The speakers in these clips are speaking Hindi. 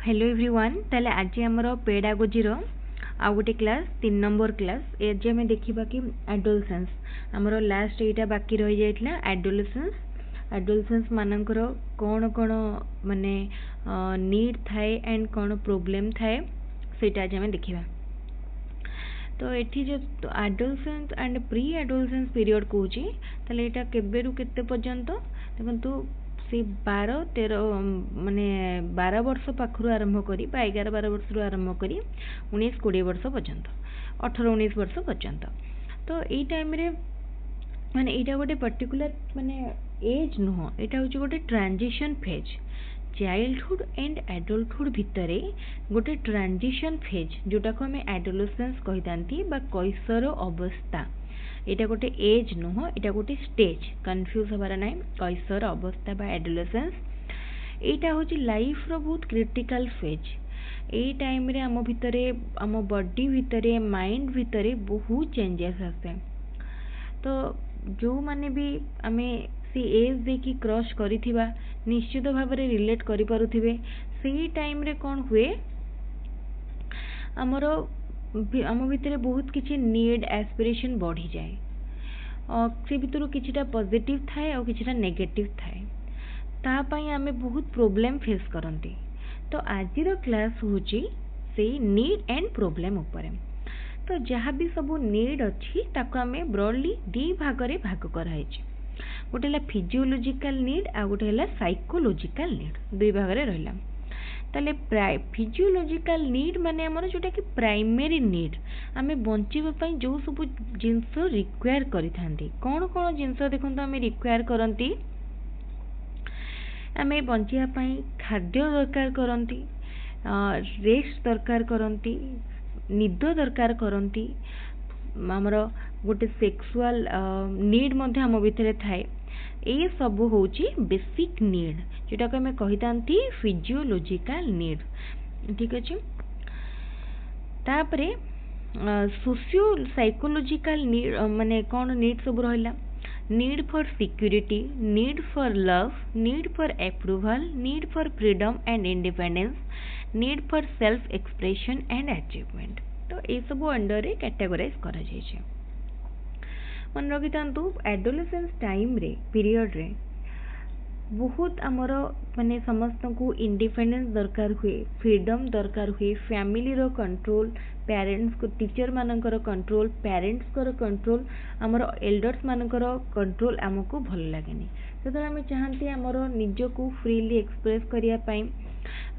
हेलो एवरीवन ताले आज हमर पेडागोजी रो आ गोटे क्लास 3 नंबर क्लास आज हमें देखिबा कि एडोलसेंस हमर लास्ट एटा बाकी रहि जाइतला एडोलसेंस मानकर कोन कोन माने नीड थाए एंड कोन प्रॉब्लम थाए सेटा आज हमें देखिबा। तो एठी जो adolescence and pre adolescence period कहूची ताले एटा केबेरु केते पर्यंत देखंतु से 12-13 माने 12 वर्ष पाखरु आरंभ करी 11-12 वर्ष आरंभ करी 19-20 वर्ष पर्यंत 18-19 वर्ष पर्यंत। तो एई टाइम रे माने एटा गोटे पर्टिकुलर माने एज नुह एटा होची गोटे transition phase childhood and adulthood भितरे गोटे ट्रांजिशन फेज जोटा को हमें एडोलसेंस कहितांती बा कैशोर अवस्था। एटा गोटे एज नुह एटा गोटे स्टेज कंफ्यूज हबार नाइ कैशोर अवस्था बा एडोलसेंस एटा होची लाइफ रो बहुत क्रिटिकल फेज। एई टाइम रे हम भितरे हम बॉडी भितरे माइंड भितरे बहुत चेंजेस आसे। तो जो माने भी हमें सी एज देखी क्रॉस करिथिबा निश्चित भाव रे रिलेट करि पारुथिबे सेही टाइम रे कोन हुए हमरो हम भितरे बहुत किछि नीड एस्पिरेशन बढ़ी जाए और से भितरु किछिटा पॉजिटिव थाए और किछिटा नेगेटिव थाए ता पई हमें बहुत प्रॉब्लम फेस करंती। तो आज रो क्लास होची से नीड एंड प्रॉब्लम ऊपर। तो जहाँ भी सब नीड अच्छी ताको हमें ब्रॉडली दी भाग रे भाग कराई छी। गोटे है फिजियोलॉजिकल नीड आ गोटे है साइकोलॉजिकल नीड दुई भाग रे रहला। ताले फिजियोलॉजिकल नीड माने हमर जोटा कि प्राइमरी नीड आमे बंचिबा पई जो सब जिंस रिक्वायर करि थांती कोन कोन जिंस देखंत आमे रिक्वायर करंती आमे बंचिबा पई खाद्य दरकार करंती रेस्ट दरकार करंती निद दरकार करंती हमर गोटे सेक्सुअल नीड मध्ये हम भितरे थाए। ए सब होची बेसिक नीड जोटा को हमें कहितांती फिजियोलॉजिकल नीड। ठीक अछि तापरे सोशियो साइकोलॉजिकल नीड माने कोन नीड सब रहला need for security need for love need for approval need for freedom and independence need for self expression and achievement. तो ये सब अंडर रे कैटेगराइज करा जाय छै। मन रखि तांतु एडोलेसेंस टाइम रे पीरियड रे बहुत आमर माने समस्त को इंडिपेंडेंस दरकार हुए फ्रीडम दरकार हुए फैमिली रो कंट्रोल पेरेंट्स को टीचर मानकर कंट्रोल पेरेंट्स को कंट्रोल आमर एल्डर्स मानकर कंट्रोल हमको भल लागेनी। तो आम चाहती आमर निज को फ्रीली एक्सप्रेस करिया पई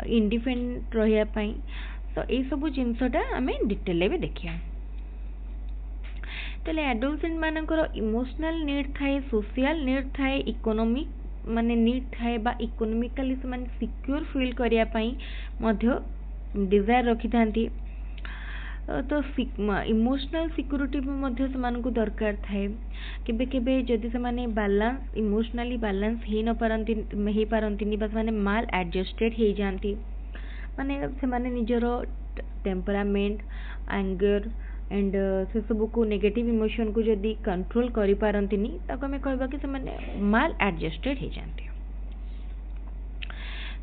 इंडिपेंडेंट रहिया पई। तो ये सब जिनसटा आम डिटेल भी देखिया। तो एडोलसेंट मानकर इमोशनल नीड थाए सोशल नीड थाए इकोनॉमिक माने नीड थाए बा इकोनॉमिकली से माने सिक्योर फील करिया पई मध्य डिजायर रखि थांती। तो इमोशनल सिक्योरिटी मध्य से मानकु दरकार थाए केबे केबे जदि से माने बैलेंस इमोशनली बैलेंस हे न पारंती बस माने माल एडजस्टेड हे जानती माने से माने निजरो टेम्परामेंट एंगर एंड से सब को नेगेटिव इमोशन को जदि कंट्रोल करि पारंतिनी ताको हमें कहबा कि से माने माल एडजस्टेड हे जानती।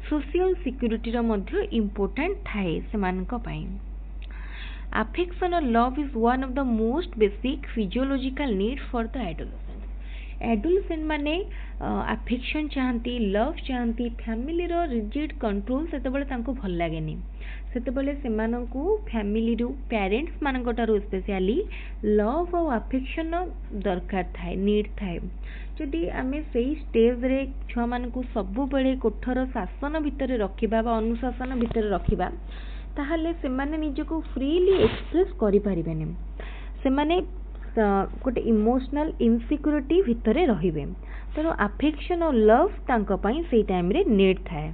सोशल सिक्योरिटी रो मध्य इंपोर्टेंट थाए से मानक पई। Affection or love is one of the most basic physiological need for the adolescent. Adolescent माने अफेक्शन चाहती लव चाहती फैमिली रो रिजिड कंट्रोल सेतेबेले तांको भल लागेनी सेतेबेले सेमानंकु फैमिली रो पेरेंट्स मानकटारो स्पेशली लव और अफेक्शन दरकार थाए नीड थाए। जदि आमे सेही स्टेज रे छुआ मानकु सबु बेले कोठर शासन भितर रखिबा बा अनुशासन भितर रखिबा ताहले सेमाने निजको फ्रीली एक्सप्रेस करि परिबेनी सेमाने गोटे इमोशनल इनसिक्योरिटी भितरे रहिबे। तेणु अफेक्शन और लव तांको पई सेही टाइम रे नीड थाए।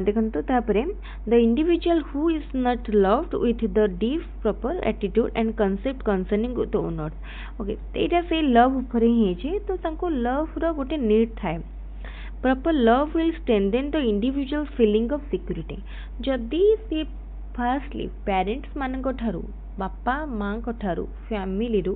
देखंतु तापरे the individual who is not loved with the deep proper attitude and concept concerning the owners. Okay एटा से लव ऊपर ही छै तो तांको लव रो गोटे नीड थाए। Proper love will strengthen the individual feeling of security. जदि से फर्स्टली पेरेंट्स मानक ठारू बापा माँ ठारू फैमिली रू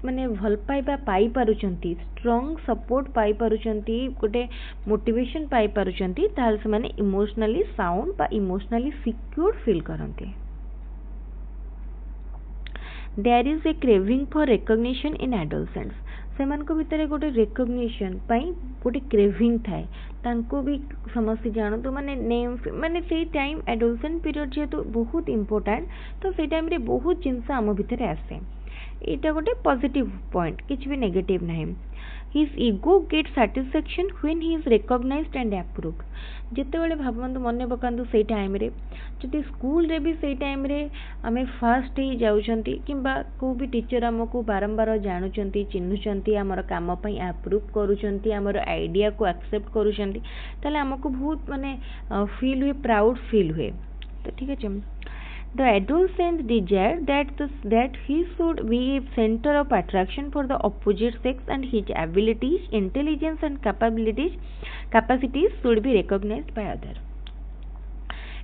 माने भल पाइबा पाई पारुचंती, स्ट्रॉन्ग सपोर्ट पाई पारुचंती, गोटे मोटिवेशन पाई पारुचंती, ताल से माने इमोशनली साउंड बा इमोशनली सिक्योर फील करंती। There is a craving for recognition in adolescents, सेमानक भितर गोटे रिकॉग्निशन पाई गोटे क्रेविंग थाए, तांको भी समस्त जानतु माने नेम माने से टाइम एडोलसेंट पीरियड जेहेतु बहुत इंपोर्टेंट, तो से टाइम रे बहुत जिनस आम भितर आसे, एटा गोटे पॉजिटिव पॉइंट, किछि भी नेगेटिव नहीं। His ego get satisfaction when he is recognised and approved, जिते बड़े भावतु मन पकातु से टाइम रे जदि स्कूल रे भी से टाइम रे आमे फास्ट ही जाउछंती किंबा को भी टीचर हमको बारंबार जानुचंती चिन्हुचंती आमर काम पई अप्रूव करूचंती आमर आइडिया को एक्सेप्ट करूचंती, ताले हमको बहुत माने फील हुए, प्राउड फील हुए। तो ठीक है, the adolescent desire that he should be a center of attraction for the opposite sex and his abilities, intelligence and capacities should be recognized by other।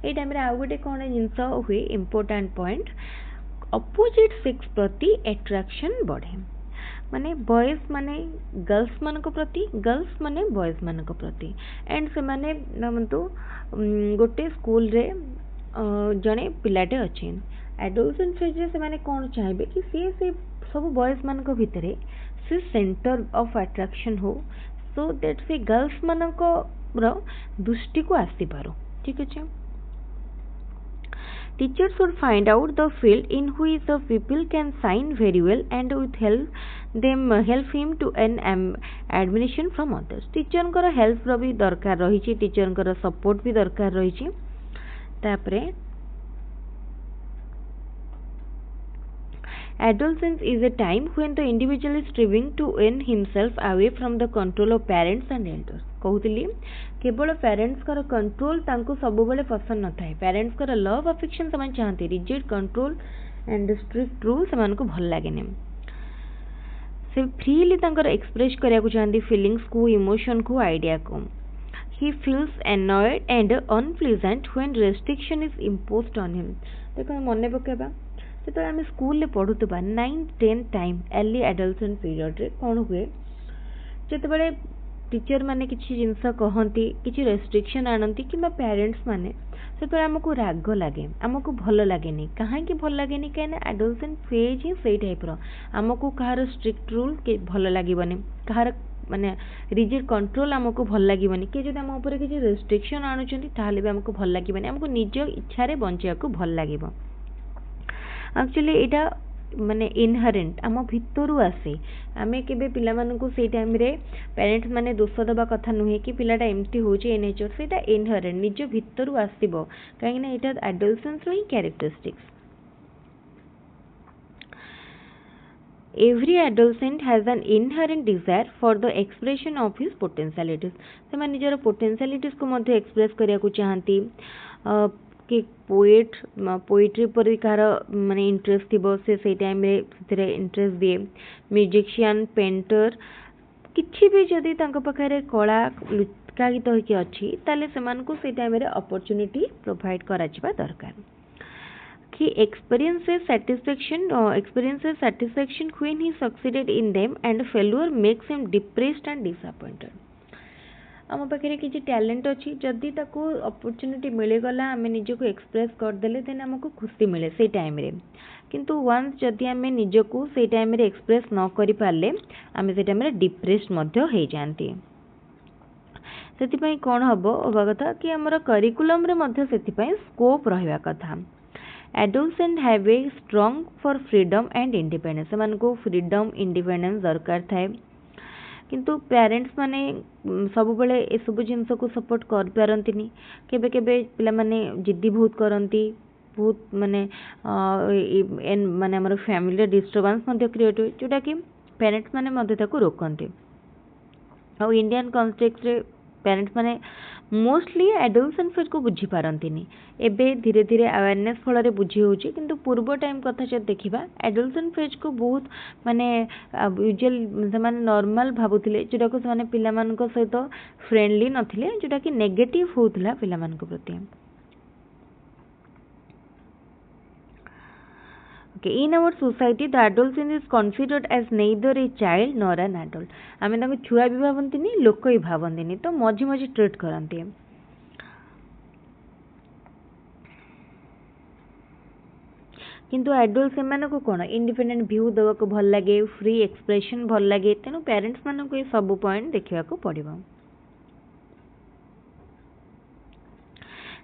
A time रे आउ गोटे कौन जिनस हुए इम्पोर्टेंट पॉइंट, अपोजिट सेक्स प्रति एट्रैक्शन बढ़े, माने बॉयज माने गर्ल्स मान प्रति, गर्ल्स माने बॉयज मान प्रति। एंड से माने नमंतु गोटे स्कूल रे जड़े पिलाटे अच्छे एडोलसेंट फेज रे से कौन चाहिए कि सी सब बॉयज मान भितर से सेंटर ऑफ अट्रैक्शन हो, सो दैट से गर्ल्स मान दृष्टि को आसी पारो। ठीक अच्छे, teachers should find out the field in which the people can shine very well and with help him to an admiration from others। Teacher कर हेल्प रो भी दरकार रही, टीचर कर सपोर्ट भी दरकार रही। तापरे adolescence is a time when the individual is striving to earn himself away from the control of parents and elders। कहूली केवल पेरेंट्स कर कंट्रोल तांको सब बेले पसंद न थाए, पेरेंट्स कर लव अफेक्शन से चाहते, rigid control and strict rule से भल लगे, से फ्रीली तांकर एक्सप्रेस करिया को चाहती फीलिंग्स को, इमोशन को, आइडिया को। he feels annoyed and unpleasant when restriction is imposed on him। देखो मन पकेबा जो आम स्कूल पढ़ुवा 9, 10 टाइम अर्ली एडोलसेंट पीरियड रे कौन हुए, जिते टीचर माने किसी जिनस कहती, किसी रेस्ट्रिक्शन आनती कि पेरेंट्स माने से आमको राग लगे, आमको भल लगे, कहीं भल लगे कहीं एडोलसेंट फेज ही से टाइप आमको कहार स्ट्रिक्ट रूल के भल लगे, कहार माने रिजिड कंट्रोल आमको भल लगे, किए जब आम उपर किसी रेस्ट्रिक्शन आणुचंती ताहले भी आमको भल लगे, आमको निज इच्छा रे बंचिया को भल लगे। एक्चुअली एटा माने इनहेरेंट आम भितरु आसे, आमे केबे पिला मानकु से टाइम रे पेरेंट्स माने दोष दबा कथा नुहे कि पिलाटा एमती होचे ए नेचर, सेटा इनहेरेंट निज भितरु आसीबो, काहे ना एटा एडोलसेंस रो ही characteristics. Every adolescent has an inherent desire for the expression of his potentialities। से माने निजर पोटेंशियलिटीज को मध्य एक्सप्रेस करिया को चाहती, कि पोएट्री पर कार माने इंटरेस्ट थिबो से टाइम रे सेरे इंटरेस्ट दिए, म्यूजिशियन, पेंटर, किछि भी जदि तांको पाखरे कला लुकायित होके अछि ताले समान को से टाइम रे अपॉर्चुनिटी प्रोवाइड कराजिबा दरकार। He experiences satisfaction when he succeeded in them and failure makes him depressed and disappointed। आम पाखे किसी टैलेंट अच्छी जदि ताको अपॉर्चुनिटी मिलगला आम निजको एक्सप्रेस करदेले देन आमको खुशी मिले से टाइम रे, किंतु वंस जदि आम निजको से टाइम रे एक्सप्रेस न करि पारले आम से टाइम रे डिप्रेस्ड मध्य हो जाती। सेतिपई कोन हबो होबा कथा कि हमर करिकुलम रे मध्य सेतिपई स्कोप रहबा कथा। Adolescent have a strong for freedom and independence, सेमान को फ्रीडम इंडिपेंडेंस दरकार थाए, किंतु पेरेंट्स माने सब बेले ए सब जिनस को सपोर्ट कर पारंतिनी, केबे केबे पिला माने जिद्दी बहुत करंती, बहुत माने माने हमर फैमिली डिस्टर्बेंस मध्य क्रिएट होय, जोटा कि पेरेंट्स माने मध्य ताको रोकंती। आ इंडियन कॉन्टेक्स्ट रे पेरेंट्स माने मोस्टली एडोलसेंट फेज को बुझी पारंतिनी, एबे धीरे धीरे अवेयरनेस फल रे बुझी होची, किंतु पूर्व टाइम कथा जब देखिबा एडोलसेंट फेज को बहुत माने यूजुअल से माने नॉर्मल भाबुथिले, जोटा को माने पिला मान को सहित फ्रेंडली नथिले, जोटा कि नेगेटिव होतला पिला मान को प्रति। Okay in our society the adolescent is considered as neither a child nor an adult आम छुआ भी भावती लोक भी भावती तो मझी मझी ट्रिट करती किंतु एडल्ट से कौन इंडिपेंडेंट व्यू देवा को भल लगे फ्री एक्सप्रेशन भल लगे तेणु पेरेंट्स मानक ये सब पॉइंट देखा पड़ो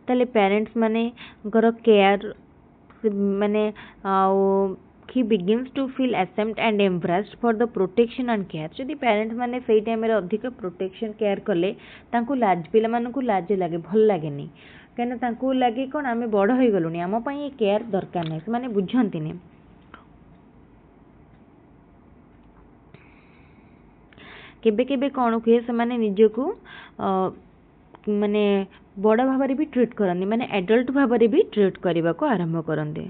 ताले पेरेंट्स माने केयर माने he begins to feel ashamed and embarrassed for the protection and care जदि पेरेंट्स माने सही टाइम रे अधिक प्रोटेक्शन केयर कले तांको लाज पिला मानकु लाज लागे भल लागेनी कहना तांको लागे कोन आमे बड़ होई गलुनी आम पई ये केयर दरकार नै से माने बुझंतिनी केबे केबे कोन हुए से माने निजको माने बड़ भाव भी ट्रीट करती माने एडल्ट भाव भी ट्रीट करने को आरंभ करते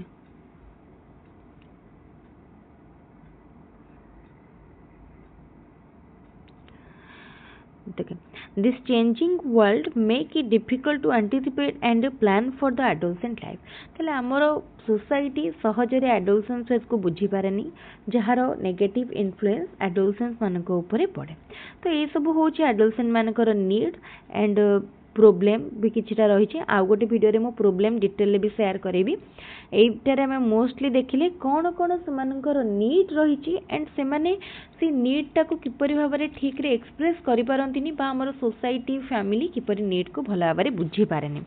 this changing world make it difficult to anticipate and plan for the adolescent life ताले आमर सोसाइटी सहजरे एडोलसेंस फेज को बुझी पारेनी जार नेगेटिव इन्फ्लुएंस एडोलसेंस मानक ऊपर पड़े तो ये सब हूँ एडोलसेंट मानकर नीड एंड प्रोब्लेम भी किछिटा रही आउ गोटे वीडियो रे मो प्रोब्लेम डिटेल भी शेयर करी एटारे आम मोस्टली देखिले कौन कौन से नीड रही एंड से नीड टाक किपरि भाव में ठीक रे एक्सप्रेस करि पारंतिनी बा हमर सोसाइटी फैमिली किपरि नीड को भल भाव में बुझी पारेनी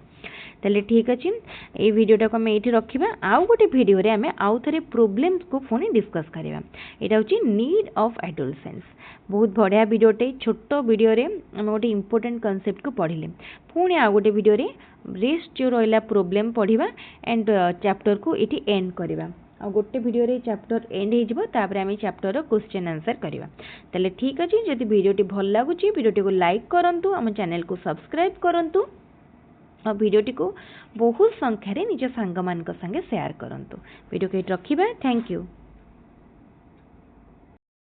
ताले ठीक अच्छे ये वीडियोटा को आम ये रखा आउ गोटे वीडियो रे आम आउ थे प्रोब्लेम्स को पुणी डिस्कस करवा यहाँ हूँ नीड ऑफ एडोलसेंस बहुत बढ़िया वीडियोटे छोट वीडियो रे आम गोटे इंपोर्टेंट कॉन्सेप्ट को पढ़िले पुणी आउ गोटे वीडियो रे रेस्ट जो रहा प्रोब्लेम पढ़ा एंड चैप्टर को ये एंड करवा आ गोटे वीडियो रे चैप्टर एंड हो आम चैप्टर क्वेश्चन आंसर करवा ताले ठीक अच्छे जदि वीडियोटी भल लगुच वीडियोटी को लाइक करंतु आम चैनल को सब्सक्राइब करंतु और वीडियोटी को बहुत संख्यारे निज सांग मान संगे शेयर करंतु वीडियो को रखिबा थैंक यू।